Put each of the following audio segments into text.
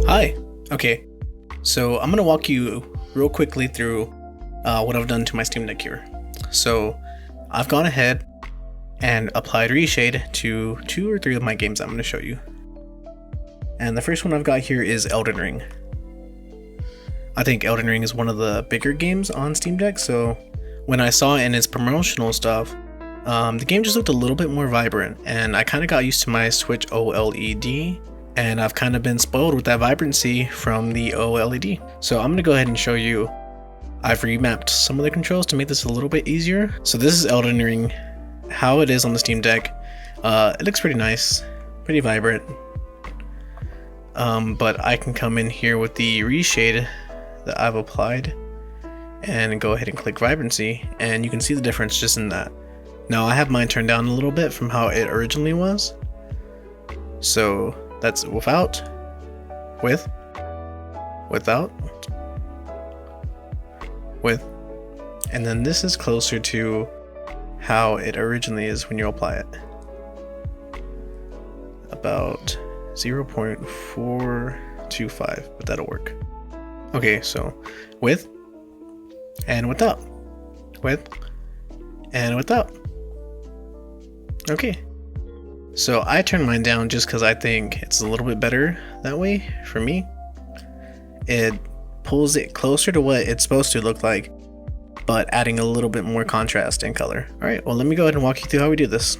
Hi. Okay, so I'm gonna walk you real quickly through what I've done to my Steam Deck here. So I've gone ahead and applied reshade to 2 or 3 of my games I'm gonna show you. And the first one I've got here is Elden Ring. I think Elden Ring is one of the bigger games on Steam Deck, so when I saw it in its promotional stuff, the game just looked a little bit more vibrant, and I kind of got used to my Switch OLED, and I've kind of been spoiled with that vibrancy from the OLED. So I'm gonna go ahead and show you. I've remapped some of the controls to make this a little bit easier. So this is Elden Ring, how it is on the Steam Deck. It looks pretty nice, pretty vibrant. But I can come in here with the reshade that I've applied and go ahead and click vibrancy, and you can see the difference just in that. Now I have mine turned down a little bit from how it originally was. So that's without, with, without, with, and then this is closer to how it originally is when you apply it. About 0.425, but that'll work. Okay, so with and without, with and without. Okay. So I turned mine down just because I think it's a little bit better that way for me. It pulls it closer to what it's supposed to look like, but adding a little bit more contrast and color. Alright, well let me go ahead and walk you through how we do this.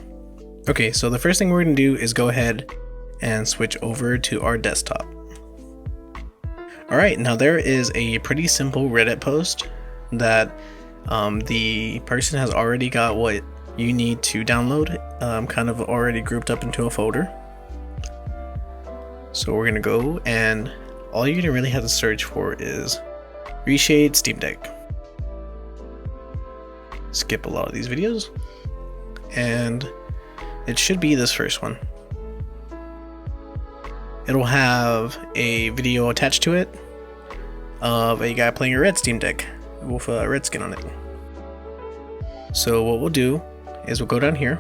Okay, so the first thing we're going to do is go ahead and switch over to our desktop. Alright, now there is a pretty simple Reddit post that the person has already got what you need to download, kind of already grouped up into a folder. So we're gonna go, and all you're gonna really have to search for is Reshade Steam Deck. Skip a lot of these videos, and it should be this first one. It'll have a video attached to it of a guy playing a red Steam Deck with a red skin on it. So what we'll do is we'll go down here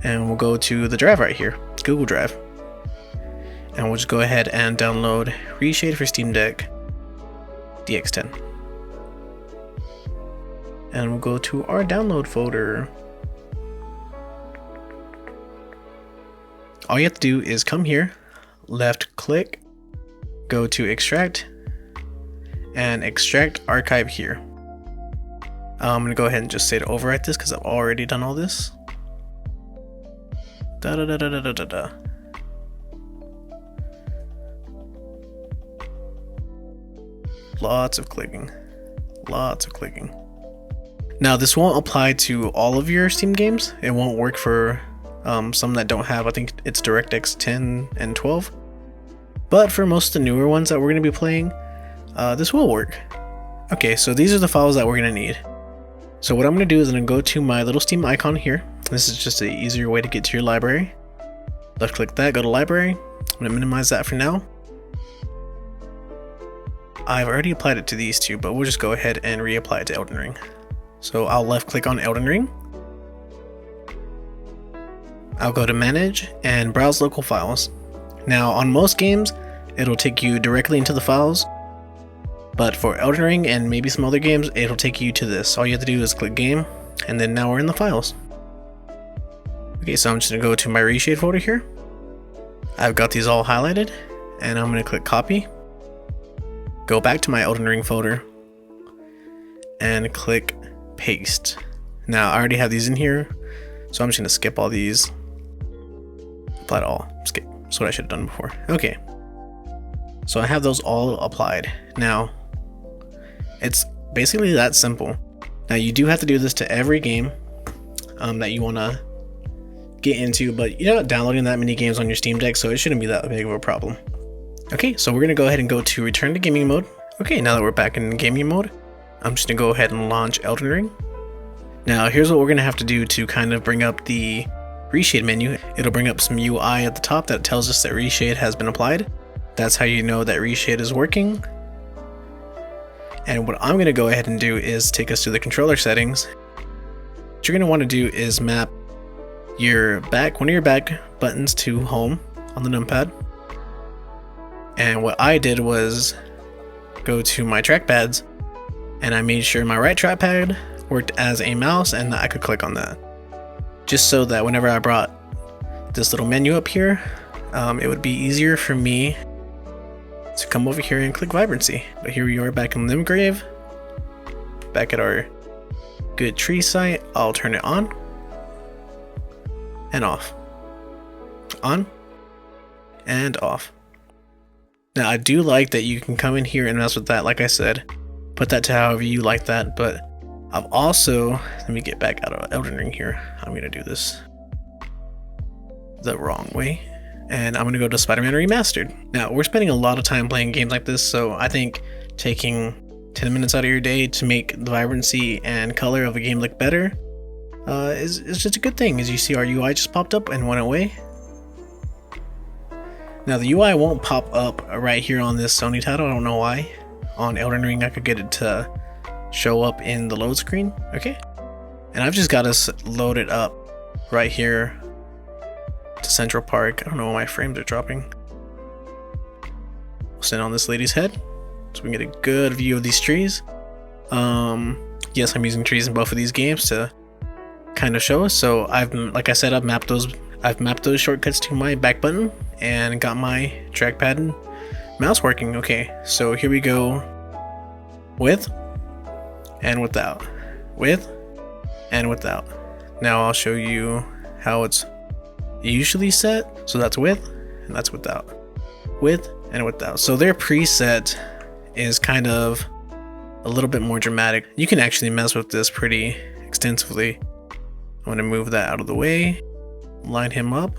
and we'll go to the drive right here, Google Drive, and we'll just go ahead and download Reshade for Steam Deck DX10, and we'll go to our download folder. All you have to do is come here, left click, go to extract, and extract archive here. I'm gonna go ahead and just say to overwrite this because I've already done all this. Lots of clicking. Lots of clicking. Now this won't apply to all of your Steam games. It won't work for some that don't have, I think it's DirectX 10 and 12. But for most of the newer ones that we're gonna be playing, this will work. Okay, so these are the files that we're gonna need. So what I'm going to do is I'm going to go to my little Steam icon here. This is just an easier way to get to your library. Left click that, go to library. I'm going to minimize that for now. I've already applied it to these two, but we'll just go ahead and reapply it to Elden Ring. So I'll left click on Elden Ring. I'll go to manage and browse local files. Now on most games, it'll take you directly into the files. But for Elden Ring and maybe some other games, it'll take you to this. All you have to do is click game, and then now we're in the files. Okay, so I'm just gonna go to my reshade folder here. I've got these all highlighted, and I'm gonna click copy. Go back to my Elden Ring folder, and click paste. Now I already have these in here, so I'm just gonna skip all these. Apply to all, skip. That's what I should have done before. Okay. So I have those all applied. Now, it's basically that simple. Now you do have to do this to every game that you want to get into, but you're not downloading that many games on your Steam Deck, so it shouldn't be that big of a problem. Okay, so we're going to go ahead and go to return to gaming mode. Okay, now that we're back in gaming mode, I'm just going to go ahead and launch Elden Ring. Now here's what we're going to have to do to kind of bring up the reshade menu. It'll bring up some UI at the top that tells us that reshade has been applied. That's how you know that reshade is working. And what I'm going to go ahead and do is take us to the controller settings. What you're going to want to do is map one of your back buttons to home on the numpad. And what I did was go to my trackpads, and I made sure my right trackpad worked as a mouse and that I could click on that. Just so that whenever I brought this little menu up here, it would be easier for me to come over here and click vibrancy. But here we are back in Limgrave, back at our good tree site. I'll turn it on and off, on and off. Now I do like that you can come in here and mess with that. Like I said, put that to however you like that, but I've also, let me get back out of Elden Ring here. I'm gonna do this the wrong way, and I'm gonna go to Spider-Man Remastered. Now we're spending a lot of time playing games like this, so I think taking 10 minutes out of your day to make the vibrancy and color of a game look better is just a good thing. As you see, our UI just popped up and went away. Now the UI won't pop up right here on this Sony title. I don't know why. On Elden Ring I could get it to show up in the load screen. Okay, and I've just got us loaded up right here to Central Park. I don't know why my frames are dropping. We'll sit on this lady's head so we can get a good view of these trees. Yes, I'm using trees in both of these games to kind of show us. So like I said, I've mapped those shortcuts to my back button and got my trackpad and mouse working. Okay, so here we go. With and without, with and without. Now I'll show you how it's usually set. So that's with and that's without, with and without. So their preset is kind of a little bit more dramatic. You can actually mess with this pretty extensively. I'm going to move that out of the way, line him up.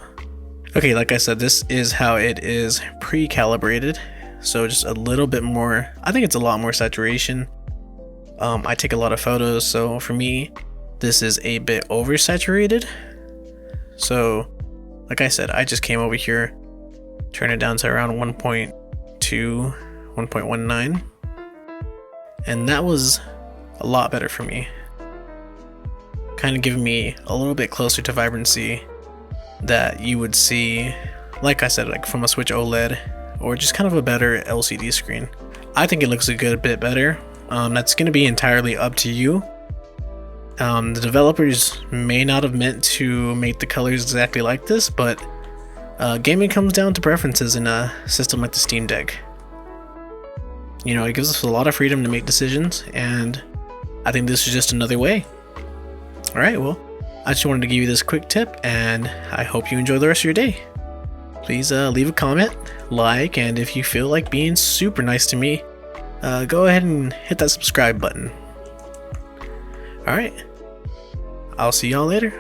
Okay, like I said, this is how it is pre-calibrated. So just a little bit more, I think it's a lot more saturation. I take a lot of photos, so for me, this is a bit oversaturated. So, like I said, I just came over here, turned it down to around 1.2, 1.19, and that was a lot better for me. Kind of giving me a little bit closer to vibrancy that you would see, like I said, like from a Switch OLED or just kind of a better LCD screen. I think it looks a good bit better. That's going to be entirely up to you. The developers may not have meant to make the colors exactly like this, but gaming comes down to preferences in a system like the Steam Deck. You know, it gives us a lot of freedom to make decisions, and I think this is just another way. Alright, well, I just wanted to give you this quick tip, and I hope you enjoy the rest of your day. Please leave a comment, like, and if you feel like being super nice to me, go ahead and hit that subscribe button. Alright, I'll see y'all later.